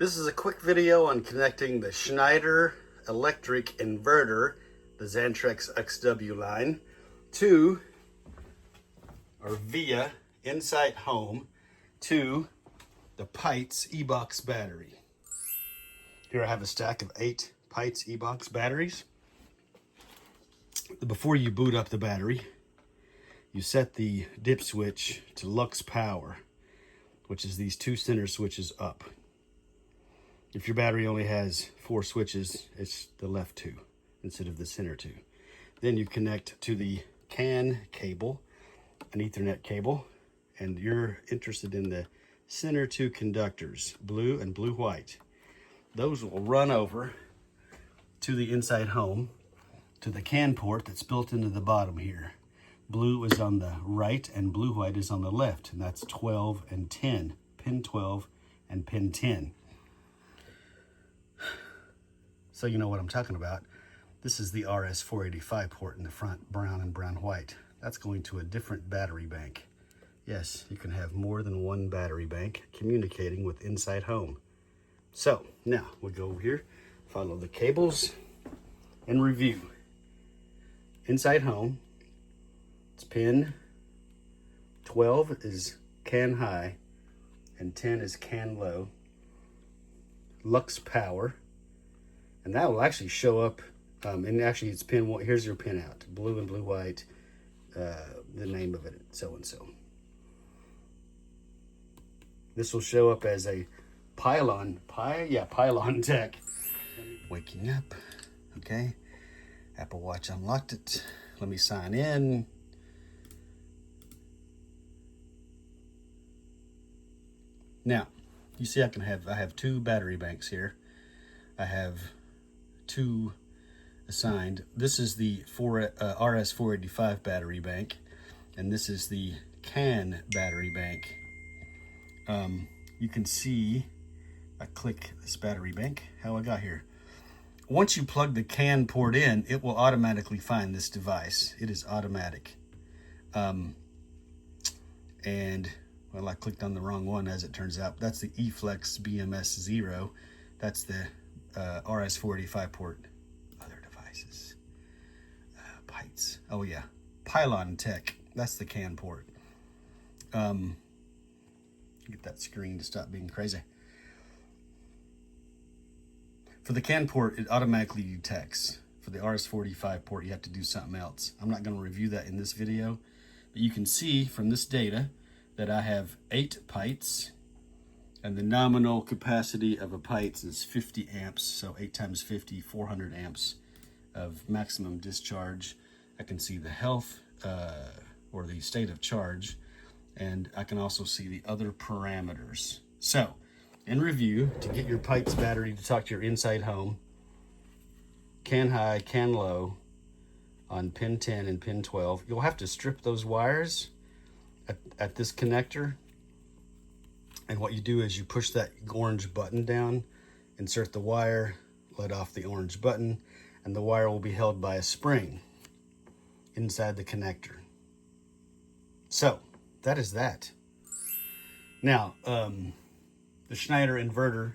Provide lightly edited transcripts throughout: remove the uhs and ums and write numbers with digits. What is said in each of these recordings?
This is a quick video on connecting the Schneider electric inverter, the Schneider XW line, to or via InsightHome to the Pytes e-box battery. Here I have a stack of 8 Pytes e-box batteries. Before you boot up the battery, you set the dip switch to Lux Power, which is these 2 center switches up. If your battery only has 4 switches, it's the left 2 instead of the center 2. Then you connect to the CAN cable, an Ethernet cable, and you're interested in the center 2 conductors, blue and blue-white. Those will run over to the InsightHome, to the CAN port that's built into the bottom here. Blue is on the right and blue-white is on the left, and that's 12 and 10, pin 12 and pin 10. So you know what I'm talking about. This is the RS485 port in the front, brown and brown-white. That's going to a different battery bank. Yes, you can have more than one battery bank communicating with InsightHome. So now we go over here, follow the cables, and review. InsightHome, it's pin 12 is CAN high and 10 is CAN low. Lux Power, and that will actually show up, and actually it's pin 1. Here's your pin out, blue and blue-white, the name of it, so-and-so. This will show up as a pylon tech. Waking up, okay. Apple Watch unlocked it. Let me sign in. Now, you see I have 2 battery banks here. I have 2 assigned. This is the RS485 battery bank, and this is the CAN battery bank. You can see, I click this battery bank, how I got here. Once you plug the CAN port in, it will automatically find this device. It is automatic. And, well, I clicked on the wrong one, as it turns out. That's the eFlex BMS 0. That's the RS485 port. Other devices. Pytes. Oh, yeah. Pylon Tech. That's the CAN port. Get that screen to stop being crazy. For the CAN port, it automatically detects. For the RS485 port, you have to do something else. I'm not going to review that in this video, but you can see from this data that I have 8 Pytes, and the nominal capacity of a Pytes is 50 amps, so 8 times 50, 400 amps of maximum discharge. I can see the health, or the state of charge, and I can also see the other parameters. So, in review, to get your Pytes battery to talk to your InsightHome, CAN high, CAN low on pin 10 and pin 12. You'll have to strip those wires at this connector. And what you do is you push that orange button down, insert the wire, let off the orange button, and the wire will be held by a spring inside the connector. So, that is that. Now, the Schneider inverter,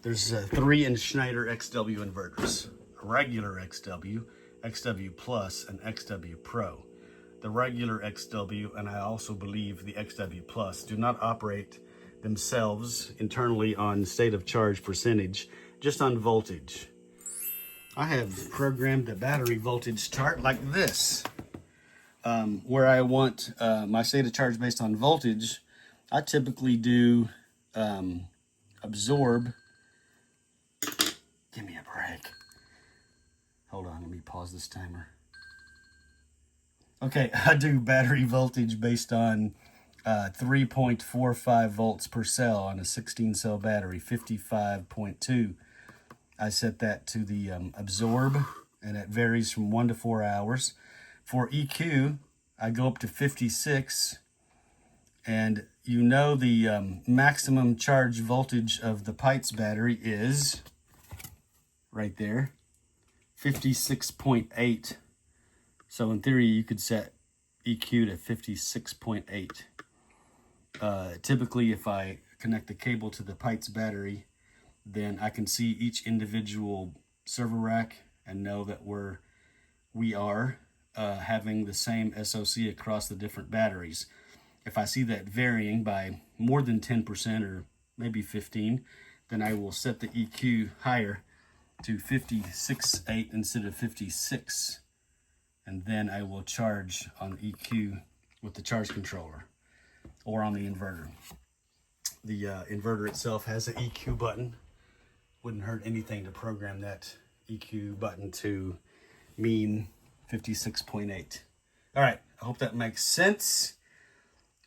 there's 3 Schneider XW inverters: a regular XW, XW Plus, and XW Pro. The regular XW, and I also believe the XW Plus, do not operate themselves internally on state of charge percentage, just on voltage. I have programmed the battery voltage chart like this, where I want my state of charge based on voltage. I typically do absorb. Give me a break. Hold on, let me pause this timer. Okay, I do battery voltage based on 3.45 volts per cell on a 16-cell battery, 55.2. I set that to the absorb, and it varies from 1 to 4 hours. For EQ, I go up to 56, and you know the maximum charge voltage of the Pytes battery is right there, 56.8. So in theory, you could set EQ to 56.8. Typically, if I connect the cable to the Pytes battery, then I can see each individual server rack and know that we are having the same SOC across the different batteries. If I see that varying by more than 10% or maybe 15, then I will set the EQ higher to 56.8 instead of 56. And then I will charge on the EQ with the charge controller or on the inverter. The inverter itself has an EQ button. Wouldn't hurt anything to program that EQ button to mean 56.8. All right, I hope that makes sense.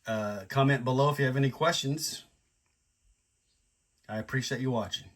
Comment below if you have any questions. I appreciate you watching.